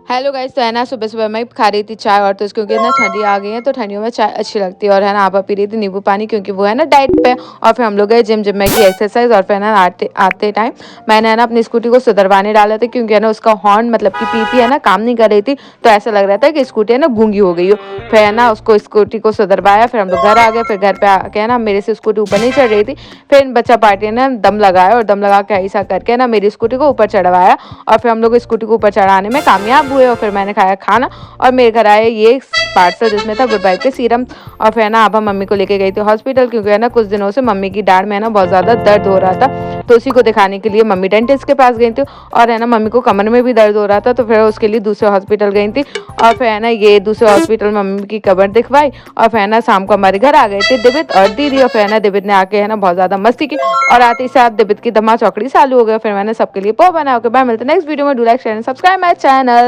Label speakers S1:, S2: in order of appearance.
S1: Hello guys, तो है ना सुबह सुबह मैं खा रही थी चाय। और तो क्योंकि ना ठंडी आ गई है तो ठंडियों में चाय अच्छी लगती है। और है ना आपा पी रही थी नींबू पानी, क्योंकि वो है ना डाइट पे। और फिर हम लोग गए जिम में की एक्सरसाइज। और फिर ना आते आते टाइम मैंने है ना अपनी स्कूटी को सुधरवाने डाला था, क्योंकि है ना उसका हॉर्न मतलब कि पीपी है ना काम नहीं कर रही थी। तो ऐसा लग रहा था कि स्कूटी है ना गूंगी हो गई हो। फिर है ना उसको स्कूटी को सुधरवाया। फिर हम लोग घर आ गए। फिर घर पे आके है ना मेरे से स्कूटी ऊपर नहीं चढ़ रही थी। फिर इन बच्चा पार्टी ने दम लगाया और दम लगा के ऐसा करके ना मेरी स्कूटी को ऊपर चढ़वाया। और फिर हम लोग स्कूटी को ऊपर चढ़ाने में कामयाब हुए। और फिर मैंने खाया खाना। और मेरे घर आए ये पार्सल जिसमें था गुड बाइट के सीरम। और फिर ना अब हम मम्मी को लेके गई थी हॉस्पिटल, क्योंकि है ना कुछ दिनों से मम्मी की डांड में है ना बहुत ज़्यादा दर्द हो रहा था। तो उसी को दिखाने के लिए मम्मी डेंटिस्ट के पास गई थी। और है ना मम्मी को कमर में भी दर्द हो रहा था, तो फिर उसके लिए दूसरे हॉस्पिटल गई थी। और फिर है ना ये दूसरे हॉस्पिटल में मम्मी की कमर दिखवाई। और फिर है ना शाम को हमारे घर आ गए थे दिबित और दीदी। और फिर है ना दिबित ने आके है ना बहुत ज़्यादा मस्ती की। और आते ही साथ दिबित की धमा चौकड़ी चालू हो गया। फिर मैंने सबके लिए पोहा बना। ओके बाय, मिलते नेक्स्ट वीडियो में। Do like share and subscribe my channel.